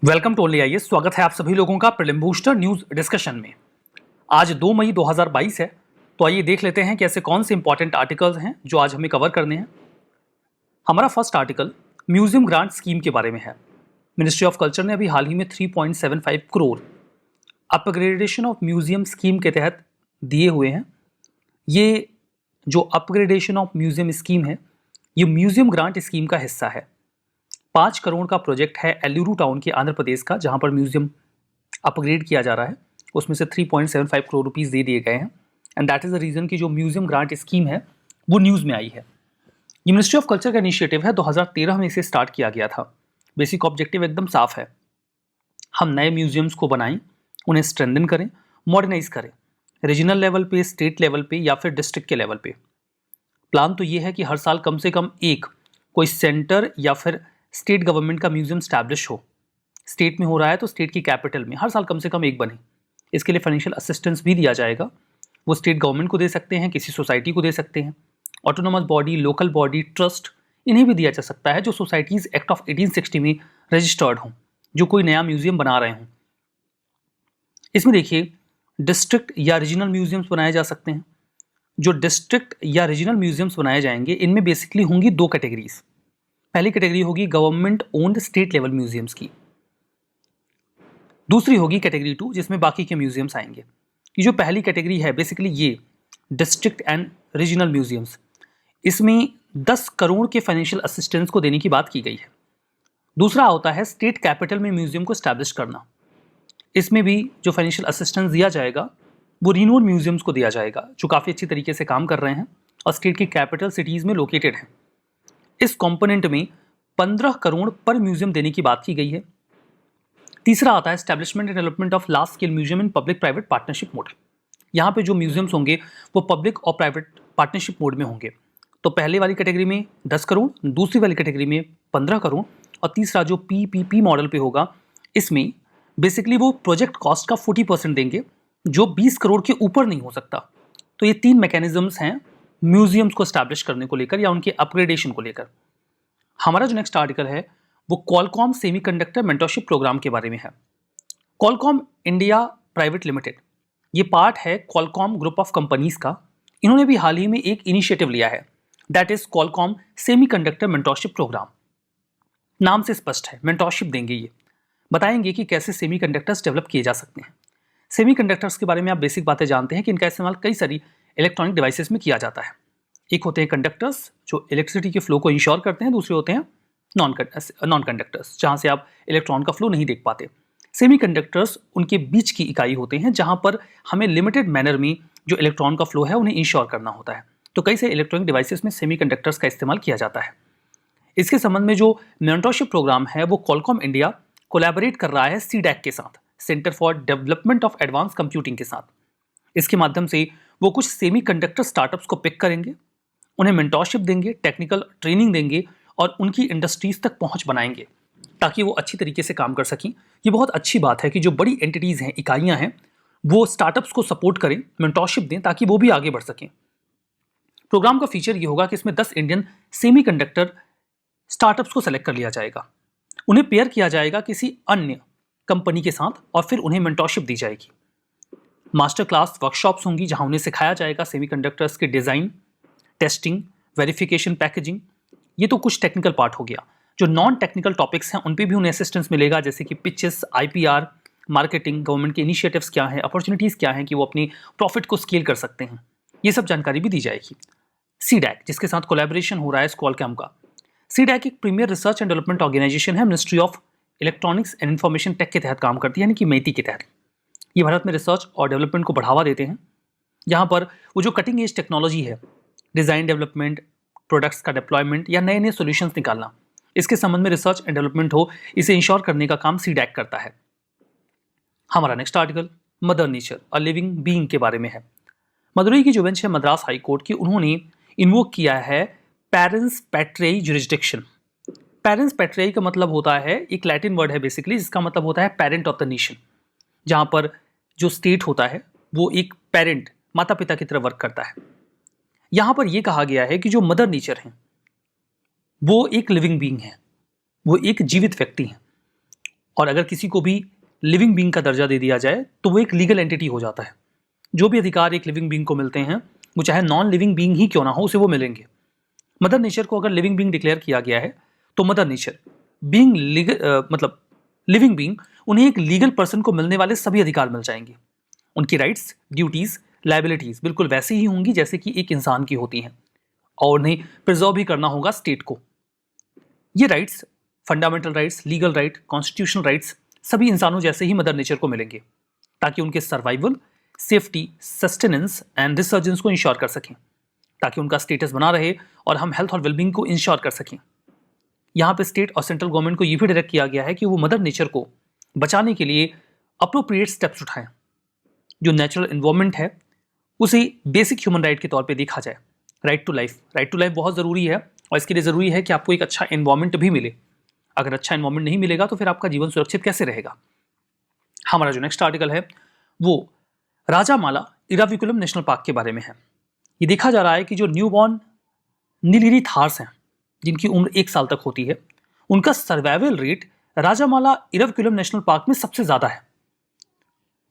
Welcome to only IAS. स्वागत है आप सभी लोगों का प्रीलिम बूस्टर न्यूज डिस्कशन में। आज 2 मई 2022 है, तो आइए देख लेते हैं कि ऐसे कौन से इंपॉर्टेंट आर्टिकल्स हैं जो आज हमें कवर करने हैं। हमारा first article museum grant scheme के बारे में है। मिनिस्ट्री ऑफ कल्चर ने अभी हाल ही में 3.75 crore upgradation of museum scheme के तहत दिए हुए हैं। ये जो अपग्रेडेशन ऑफ म्यूजियम स्कीम है, ये म्यूजियम ग्रांट स्कीम का हिस्सा है। 5 करोड़ का प्रोजेक्ट है एल्लूरू टाउन के आंध्र प्रदेश का, जहां पर म्यूजियम अपग्रेड किया जा रहा है। उसमें से 3.75 करोड़ रुपीस दे दिए गए हैं and that is the reason कि जो म्यूजियम ग्रांट स्कीम है वो न्यूज में आई है। ये मिनिस्ट्री ऑफ कल्चर का इनिशिएटिव है, 2013 में इसे स्टार्ट किया गया था। बेसिक ऑब्जेक्टिव एकदम साफ है, हम नए म्यूजियम्स को बनाएं, उन्हें स्ट्रेंथन करें, मॉडर्नाइज करें, रीजनल लेवल पे, स्टेट लेवल पे या फिर डिस्ट्रिक्ट के लेवल पे। प्लान तो ये है कि हर साल कम से कम एक कोई सेंटर या फिर स्टेट गवर्नमेंट का म्यूजियम स्टैब्लिश हो। स्टेट में हो रहा है तो स्टेट की कैपिटल में हर साल कम से कम एक बने। इसके लिए फाइनेंशियल असिस्टेंस भी दिया जाएगा। वो स्टेट गवर्नमेंट को दे सकते हैं, किसी सोसाइटी को दे सकते हैं, autonomous body, local body, trust, इन्हें भी दिया जा सकता है जो सोसाइटीज एक्ट ऑफ 1860 में रजिस्टर्ड हों, जो कोई नया म्यूजियम बना रहे हों। इसमें देखिए, डिस्ट्रिक्ट या रीजनल म्यूजियम्स बनाए जा सकते हैं। जो डिस्ट्रिक्ट या रीजनल म्यूजियम्स बनाए जाएंगे, इनमें बेसिकली होंगी 2 कैटेगरीज। पहली कैटेगरी होगी government owned state level museums की, दूसरी होगी कैटेगरी 2 जिसमें बाकी के म्यूजियम्स आएंगे। ये जो पहली कैटेगरी है बेसिकली ये डिस्ट्रिक्ट एंड रीजनल म्यूजियम्स, इसमें 10 करोड़ के फाइनेंशियल असिस्टेंस को देने की बात की गई है। दूसरा होता है स्टेट कैपिटल में म्यूजियम को स्टैब्लिश करना। इसमें भी जो फाइनेंशियल असिस्टेंस दिया जाएगा वो रिनोड म्यूजियम्स को दिया जाएगा जो काफ़ी अच्छी तरीके से काम कर रहे हैं और स्टेट की कैपिटल सिटीज़ में लोकेटेड हैं। इस कंपोनेंट में 15 करोड़ पर म्यूजियम देने की बात की गई है। तीसरा आता है establishment and development of large scale museum in public private partnership mode. यहाँ पे जो म्यूजियम्स होंगे वो पब्लिक और प्राइवेट पार्टनरशिप मोड में होंगे। तो पहले वाली कैटेगरी में 10 करोड़, दूसरी वाली कैटेगरी में 15 करोड़ और तीसरा जो पीपीपी मॉडल पे होगा, इसमें बेसिकली वो प्रोजेक्ट कॉस्ट का 40% देंगे जो 20 करोड़ के ऊपर नहीं हो सकता। तो ये 3 मैकेनिज्म्स हैं म्यूजियम्स को स्टैब्लिश करने को लेकर या उनके अपग्रेडेशन को लेकर। हमारा जो नेक्स्ट आर्टिकल है वो क्वालकॉम सेमीकंडक्टर मेंटरशिप प्रोग्राम के बारे में है। क्वालकॉम इंडिया प्राइवेट लिमिटेड ये पार्ट है क्वालकॉम ग्रुप ऑफ कंपनीज का। इन्होंने भी हाल ही में एक इनिशिएटिव लिया है, that is Qualcomm semiconductor mentorship programme. नाम से स्पष्ट है, मेंटरशिप देंगे। ये बताएंगे कि कैसे सेमीकंडक्टर्स डेवलप किए जा सकते हैं। सेमीकंडक्टर्स के बारे में आप बेसिक बातें जानते हैं कि इनका इस्तेमाल कई सारी इलेक्ट्रॉनिक डिवाइसेस में किया जाता है। एक होते हैं कंडक्टर्स जो इलेक्ट्रिसिटी के फ्लो को इंश्योर करते हैं, दूसरे होते हैं नॉन कंडक्टर्स जहां से आप इलेक्ट्रॉन का फ्लो नहीं देख पाते। सेमीकंडक्टर्स उनके बीच की इकाई होते हैं जहां पर हमें लिमिटेड मैनर में जो इलेक्ट्रॉन का फ्लो है उन्हें इंश्योर करना होता है। तो कई से इलेक्ट्रॉनिक डिवाइसेस में सेमीकंडक्टर्स का इस्तेमाल किया जाता है। इसके संबंध में जो मेंटरशिप प्रोग्राम है वो क्वालकॉम इंडिया कोलैबोरेट कर रहा है सीडैक के साथ, centre for development of advance computing के साथ। इसके माध्यम से वो कुछ सेमीकंडक्टर स्टार्टअप्स को पिक करेंगे, उन्हें मेंटरशिप देंगे, टेक्निकल ट्रेनिंग देंगे और उनकी इंडस्ट्रीज तक पहुंच बनाएंगे ताकि वो अच्छी तरीके से काम कर सकें। ये बहुत अच्छी बात है कि जो बड़ी एंटिटीज़ हैं, इकाइयां हैं, वो स्टार्टअप्स को सपोर्ट करें, मेंटरशिप दें ताकि वो भी आगे बढ़ सकें। प्रोग्राम का फीचर ये होगा कि इसमें 10 इंडियन सेमीकंडक्टर स्टार्टअप्स को सेलेक्ट कर लिया जाएगा, उन्हें पेयर किया जाएगा किसी अन्य कंपनी के साथ और फिर उन्हें मेंटरशिप दी जाएगी। मास्टर क्लास वर्कशॉप्स होंगी जहां उन्हें सिखाया जाएगा सेमीकंडक्टर्स के डिज़ाइन, टेस्टिंग, वेरिफिकेशन, पैकेजिंग। ये तो कुछ टेक्निकल पार्ट हो गया। जो नॉन टेक्निकल टॉपिक्स हैं उन पे भी उन्हें असिस्टेंस मिलेगा, जैसे कि पिचेस, आईपीआर, मार्केटिंग, गवर्नमेंट के इनिशिएटिव्स क्या हैं, अपॉर्चुनिटीज़ क्या हैं कि वो अपनी प्रॉफिट को स्केल कर सकते हैं। ये सब जानकारी भी दी जाएगी। सीडैक जिसके साथ कोलैबोरेशन हो रहा है क्वालकॉम का। सीडैक एक premier research and development organisation है, ministry of electronics and information tech के तहत काम करती है, यानी कि मेटी के तहत। ये भारत में रिसर्च और डेवलपमेंट को बढ़ावा देते हैं। यहाँ पर वो जो कटिंग एज टेक्नोलॉजी है, डिज़ाइन डेवलपमेंट, प्रोडक्ट्स का डिप्लॉयमेंट या नए नए सॉल्यूशंस निकालना, इसके संबंध में रिसर्च एंड डेवलपमेंट हो, इसे इंश्योर करने का काम सीडैक करता है। हमारा next article mother nature a living being के बारे में है। मदुरई की जो बेंच है मद्रास हाई कोर्ट की, उन्होंने इन्वोक किया है पेरेंट्स पैट्रियाई जुरिस्डिक्शन। पेरेंट्स पैट्रियाई का मतलब होता है, एक लैटिन वर्ड है बेसिकली, जिसका मतलब होता है पेरेंट ऑफ द नेशन। जहां पर जो स्टेट होता है वो एक पेरेंट, माता पिता की तरह वर्क करता है। यहां पर यह कहा गया है कि जो मदर नेचर है वो एक लिविंग बीइंग है, वो एक जीवित व्यक्ति है। और अगर किसी को भी लिविंग बीइंग का दर्जा दे दिया जाए तो वो एक लीगल एंटिटी हो जाता है। जो भी अधिकार एक लिविंग बीइंग को मिलते हैं, वो चाहे नॉन लिविंग बीइंग ही क्यों ना हो, उसे वो मिलेंगे। मदर नेचर को अगर लिविंग बीइंग डिक्लेयर किया गया है तो मदर नेचर बीइंग मतलब लिविंग बीइंग, उन्हें एक लीगल पर्सन को मिलने वाले सभी अधिकार मिल जाएंगे। उनकी राइट्स, ड्यूटीज, लायबिलिटीज बिल्कुल वैसे ही होंगी जैसे कि एक इंसान की होती हैं, और उन्हें प्रिजर्व भी करना होगा स्टेट को। ये rights, fundamental rights, legal right, constitutional rights सभी इंसानों जैसे ही मदर नेचर को मिलेंगे, ताकि उनके survival, safety, sustenance and resurgence को इंश्योर कर सकें, ताकि उनका स्टेटस बना रहे और हम हेल्थ और वेलबींग को इंश्योर कर सकें। यहाँ पे स्टेट और सेंट्रल गवर्नमेंट को ये भी डायरेक्ट किया गया है कि वो मदर नेचर को बचाने के लिए अप्रोप्रिएट स्टेप्स उठाएं। जो नेचुरल एनवायरनमेंट है उसे बेसिक ह्यूमन राइट के तौर पे देखा जाए। राइट टू लाइफ बहुत ज़रूरी है, और इसके लिए ज़रूरी है कि आपको एक अच्छा एनवायरनमेंट भी मिले। अगर अच्छा एनवायरनमेंट नहीं मिलेगा तो फिर आपका जीवन सुरक्षित कैसे रहेगा। हमारा जो नेक्स्ट आर्टिकल है वो राजामाला इराविकुलम नेशनल पार्क के बारे में है। ये देखा जा रहा है कि जो न्यूबॉर्न नीलगिरी थार्स हैं, जिनकी उम्र 1 साल तक होती है, उनका survival rate Rajamala Eravikulam national park में सबसे ज़्यादा है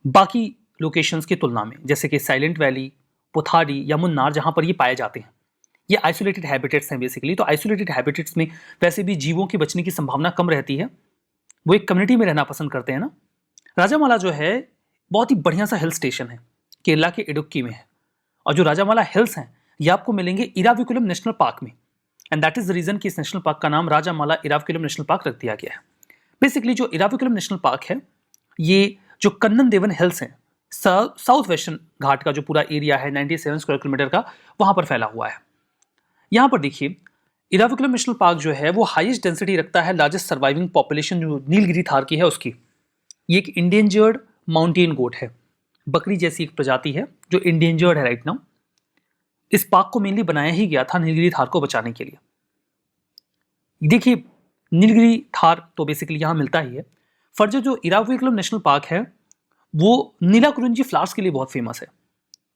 बाकी लोकेशंस की तुलना में, जैसे कि साइलेंट वैली, पुथाडी या मुन्नार, जहाँ पर ये पाए जाते हैं। ये आइसोलेटेड हैबिटेट्स हैं बेसिकली। तो आइसोलेटेड हैबिटेट्स में वैसे भी जीवों की बचने की संभावना कम रहती है, वो एक कम्युनिटी में रहना पसंद करते हैं ना। राजामाला जो है बहुत ही बढ़िया सा हिल स्टेशन है, केरला के इडुक्की में है, और जो राजामाला हिल्स हैं ये आपको मिलेंगे इराविकुलम नेशनल पार्क में, and that is the reason कि इस नेशनल पार्क का नाम राजामाला इराविकुलम नेशनल पार्क रख दिया गया है। बेसिकली जो इराविकुलम नेशनल पार्क है, ये जो कन्नन देवन हिल्स हैं, साउथ वेस्टर्न घाट का जो पूरा एरिया है 97 स्क्वायर किलोमीटर का, वहां पर फैला हुआ है। यहाँ पर देखिए, इराविकुलम नेशनल पार्क जो है वो हाईएस्ट डेंसिटी रखता है, लार्जेस्ट सर्वाइविंग पॉपुलेशन जो नीलगिरी थार की है उसकी। ये एक इंडेंजर्ड माउंटेन गोट है, बकरी जैसी एक प्रजाति है जो इंडेंजर्ड है राइट नाउ। इस पार्क को मेनली बनाया ही गया था नीलगिरी थार को बचाने के लिए। देखिए, नीलगिरी थार तो बेसिकली यहाँ मिलता ही है। फर्दर जो इराविकुलम नेशनल पार्क है वो नीलाकुरिंजी फ्लावर्स के लिए बहुत फेमस है।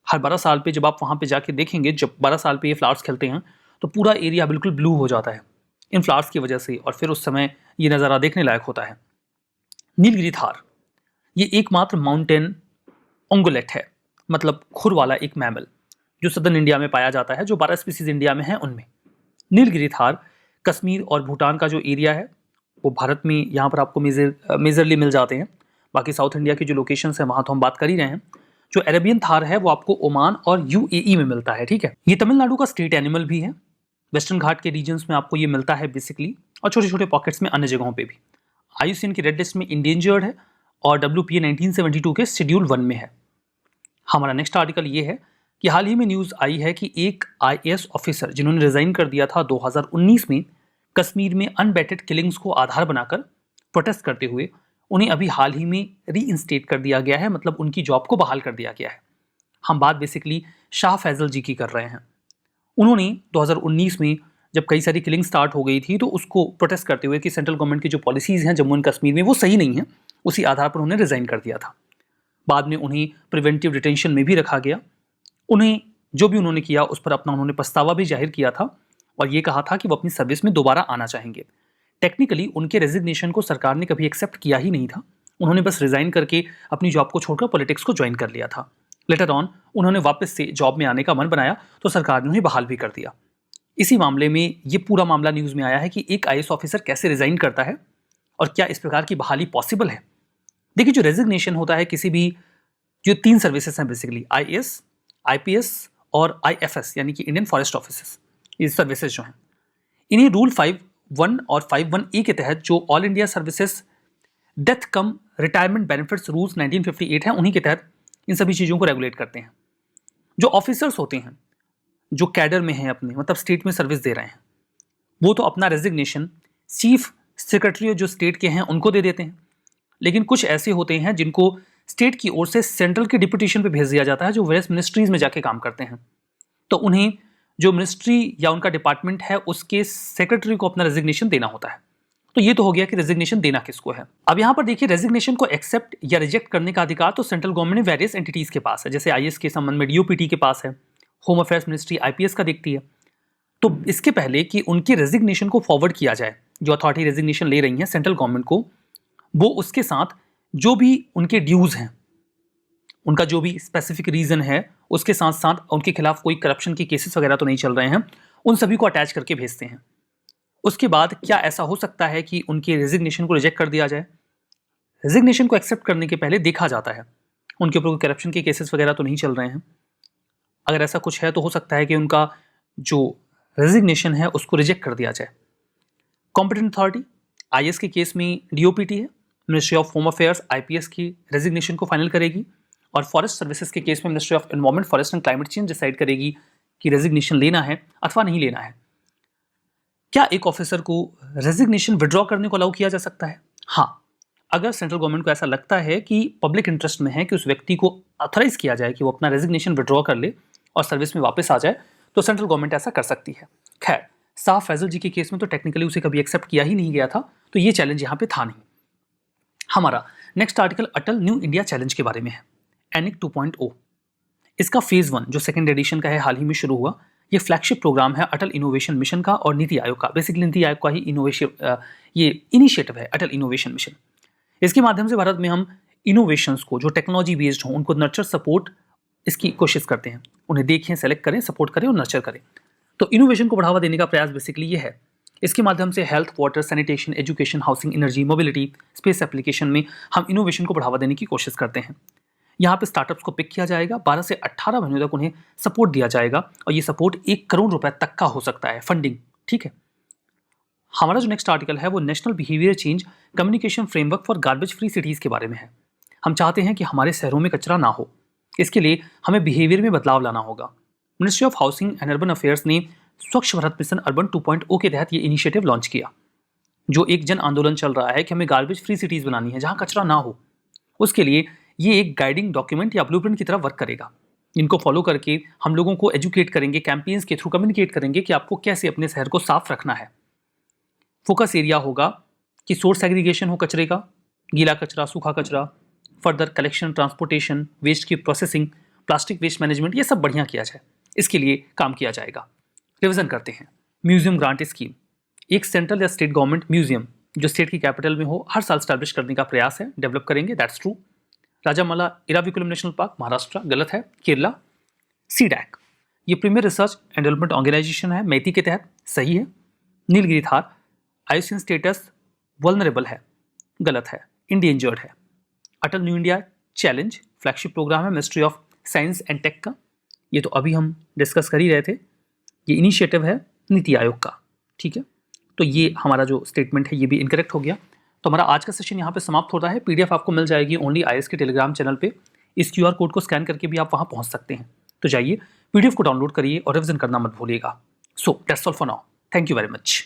हर 12 साल पे जब आप वहाँ पे जाके देखेंगे, जब 12 साल पे ये फ्लावर्स खिलते हैं तो पूरा एरिया बिल्कुल ब्लू हो जाता है इन फ्लावर्स की वजह से, और फिर उस समय ये नज़ारा देखने लायक होता है। नीलगिरी थार ये एकमात्र माउंटेन ओंगोलेट है, मतलब खुर वाला एक मैमल जो सदर्न इंडिया में पाया जाता है। जो 12 स्पीसीज इंडिया में है उनमें नीलगिरी थार कश्मीर और भूटान का जो एरिया है वो भारत में यहाँ पर आपको मेजरली मिल जाते हैं। बाकी साउथ इंडिया की जो लोकेशंस है वहाँ तो हम बात कर ही रहे हैं। जो अरेबियन थार है वो आपको ओमान और यूएई में मिलता है, ठीक है। ये तमिलनाडु का स्टेट एनिमल भी है। वेस्टर्न घाट के रीजन्स में आपको ये मिलता है बेसिकली, और छोटे छोटे पॉकेट्स में अन्य जगहों पे भी। IUCN की रेड लिस्ट में इंडेंजर्ड है और WPA 1972 के शेड्यूल 1 में है। हमारा नेक्स्ट आर्टिकल ये है कि हाल ही में न्यूज़ आई है कि एक IAS ऑफिसर जिन्होंने रिजाइन कर दिया था 2019 में, कश्मीर में अनबेटेड किलिंग्स को आधार बनाकर प्रोटेस्ट करते हुए उन्हें अभी हाल ही में रीइंस्टेट कर दिया गया है, मतलब उनकी जॉब को बहाल कर दिया गया है। हम बात बेसिकली शाह फैजल जी की कर रहे हैं। उन्होंने 2019 में जब कई सारी किलिंग स्टार्ट हो गई थी तो उसको प्रोटेस्ट करते हुए कि सेंट्रल गवर्नमेंट की जो पॉलिसीज़ हैं जम्मू एंड कश्मीर में वो सही नहीं है, उसी आधार पर उन्हें रिज़ाइन कर दिया था। बाद में उन्हें प्रिवेंटिव डिटेंशन में भी रखा गया। उन्हें जो भी उन्होंने किया उस पर अपना उन्होंने पछतावा भी जाहिर किया था और ये कहा था कि वो अपनी सर्विस में दोबारा आना चाहेंगे। टेक्निकली उनके रेजिग्नेशन को सरकार ने कभी एक्सेप्ट किया ही नहीं था। उन्होंने बस रिज़ाइन करके अपनी जॉब को छोड़कर पॉलिटिक्स को ज्वाइन कर लिया था। लेटर ऑन उन्होंने वापस से जॉब में आने का मन बनाया तो सरकार ने उन्हें बहाल भी कर दिया। इसी मामले में ये पूरा मामला न्यूज़ में आया है कि एक IAS ऑफिसर कैसे रिज़ाइन करता है और क्या इस प्रकार की बहाली पॉसिबल है। देखिए, जो रेजिग्नेशन होता है किसी भी, जो 3 सर्विसेज हैं बेसिकली, IAS, IPS और IFS यानी कि इंडियन फॉरेस्ट ऑफिसर्स, ये सर्विसेज जो हैं, इन्हें रूल 5(1) और 5(1)A के तहत जो ऑल इंडिया सर्विसेज डेथ कम रिटायरमेंट बेनिफिट्स रूल्स 1958 हैं, उन्हीं के तहत इन सभी चीज़ों को रेगुलेट करते हैं। जो ऑफिसर्स होते हैं जो कैडर में हैं अपने, मतलब स्टेट में सर्विस दे रहे हैं, वो तो अपना रेजिग्नेशन चीफ सेक्रेटरी जो स्टेट के हैं उनको दे देते हैं। लेकिन कुछ ऐसे होते हैं जिनको स्टेट की ओर से सेंट्रल के डिप्यूटेशन पे भेज दिया जाता है, जो वेरियस मिनिस्ट्रीज में जाके काम करते हैं। तो उन्हें जो मिनिस्ट्री या उनका डिपार्टमेंट है उसके सेक्रेटरी को अपना रेजिग्नेशन देना होता है। तो ये तो हो गया कि रेजिग्नेशन देना किसको है। अब यहाँ पर देखिए, रेजिग्नेशन को एक्सेप्ट या रिजेक्ट करने का अधिकार तो सेंट्रल गवर्नमेंट ने वेरियस एंटिटीज के पास है। जैसे IAS के संबंध में DOPT के पास है, होम अफेयर्स मिनिस्ट्री IPS का देखती है। तो इसके पहले कि उनके रेजिग्नेशन को फॉरवर्ड किया जाए, जो अथॉरिटी रेजिग्नेशन ले रही है सेंट्रल गवर्नमेंट को, वो उसके साथ जो भी उनके ड्यूज हैं, उनका जो भी स्पेसिफिक रीजन है, उसके साथ साथ उनके खिलाफ कोई करप्शन के केसेस वगैरह तो नहीं चल रहे हैं, उन सभी को अटैच करके भेजते हैं। उसके बाद क्या ऐसा हो सकता है कि उनके रेजिग्नेशन को रिजेक्ट कर दिया जाए? रेजिग्नेशन को एक्सेप्ट करने के पहले देखा जाता है उनके ऊपर कोई करप्शन के केसेस वगैरह तो नहीं चल रहे हैं। अगर ऐसा कुछ है तो हो सकता है कि उनका जो रेजिग्नेशन है उसको रिजेक्ट कर दिया जाए। कॉम्पिटेंट अथॉरिटी आईएएस के केस में डीओपीटी है, ministry of home affairs IPS की रेजिग्नेशन को फाइनल करेगी, और फॉरेस्ट सर्विसेज के केस में ministry of environment, forest and climate change decide करेगी कि रेजिग्नेशन लेना है अथवा नहीं लेना है। क्या एक ऑफिसर को रेजिग्नेशन विड्रॉ करने को अलाउ किया जा सकता है? हाँ, अगर सेंट्रल गवर्नमेंट को ऐसा लगता है कि पब्लिक इंटरेस्ट में है कि उस व्यक्ति को ऑथराइज किया जाए कि वो अपना रेजिग्नेशन विड्रॉ कर ले और सर्विस में वापस आ जाए, तो सेंट्रल गवर्नमेंट ऐसा कर सकती है। खैर, साफ फैजल जी के केस में तो टेक्निकली उसे कभी एक्सेप्ट किया ही नहीं गया था, तो ये चैलेंज यहाँ पे था नहीं। हमारा नेक्स्ट आर्टिकल अटल न्यू इंडिया चैलेंज के बारे में है, एनिक 2.0। इसका फेज 1 जो सेकंड एडिशन का है, हाल ही में शुरू हुआ। ये फ्लैगशिप प्रोग्राम है अटल इनोवेशन मिशन का और नीति आयोग का। बेसिकली नीति आयोग का ही ये इनिशिएटिव है अटल इनोवेशन मिशन। इसके माध्यम से भारत में हम इनोवेशंस को जो टेक्नोलॉजी बेस्ड हो उनको नर्चर सपोर्ट इसकी कोशिश करते हैं, उन्हें देखें, सेलेक्ट करें, सपोर्ट करें और नर्चर करें। तो इनोवेशन को बढ़ावा देने का प्रयास बेसिकली ये है। इसके माध्यम से health, water, sanitation, education, housing, energy, mobility, space application में हम इनोवेशन को बढ़ावा देने की कोशिश करते हैं। यहाँ पे स्टार्टअप्स को पिक किया जाएगा, 12 से 18 महीनों तक उन्हें सपोर्ट दिया जाएगा और ये सपोर्ट 1 करोड़ रुपए तक का हो सकता है फंडिंग। ठीक है, हमारा जो नेक्स्ट आर्टिकल है वो national behaviour change communication framework for garbage free cities के बारे में है। हम चाहते हैं कि हमारे शहरों में कचरा ना हो, इसके लिए हमें बिहेवियर में बदलाव लाना होगा। Ministry of housing and urban affairs ने स्वच्छ भारत मिशन अर्बन 2.0 के तहत ये इनिशिएटिव लॉन्च किया, जो एक जन आंदोलन चल रहा है कि हमें गार्बेज फ्री सिटीज बनानी है जहां कचरा ना हो। उसके लिए ये एक गाइडिंग डॉक्यूमेंट या ब्लूप्रिंट की तरह वर्क करेगा। इनको फॉलो करके हम लोगों को एजुकेट करेंगे, कैंपेन्स के थ्रू कम्युनिकेट करेंगे कि आपको कैसे अपने शहर को साफ रखना है। फोकस एरिया होगा कि सोर्स एग्रीगेशन हो कचरे का, गीला कचरा, सूखा कचरा, फर्दर कलेक्शन, ट्रांसपोर्टेशन, वेस्ट की प्रोसेसिंग, प्लास्टिक वेस्ट मैनेजमेंट, ये सब बढ़िया किया जाए, इसके लिए काम किया जाएगा। रिविजन करते हैं। म्यूजियम ग्रांट स्कीम, एक सेंट्रल या स्टेट गवर्नमेंट म्यूजियम जो स्टेट की कैपिटल में हो हर साल स्टैब्लिश करने का प्रयास है, डेवलप करेंगे, that's true. Rajamala Eravikulam national park Maharashtra, गलत है, केरला। सीडैक, ये premier research and development organisation है मैती के तहत, सही है। Nilgiri tahr IUCN status vulnerable है, गलत है, इंडेंजर्ड है। Atal new India challenge flagship programme है ministry of science and tech का, ये तो अभी हम डिस्कस कर ही रहे थे। ये इनिशिएटिव है नीति आयोग का, ठीक है। तो ये हमारा जो स्टेटमेंट है ये भी इनकरेक्ट हो गया। तो हमारा आज का सेशन यहाँ पे समाप्त होता है। पीडीएफ आपको मिल जाएगी ओनली आईएएस के टेलीग्राम चैनल पे। इस क्यूआर कोड को स्कैन करके भी आप वहाँ पहुँच सकते हैं। तो जाइए पीडीएफ को डाउनलोड करिए और रिविजन करना मत भूलिएगा। So that's all for now, thank you very much.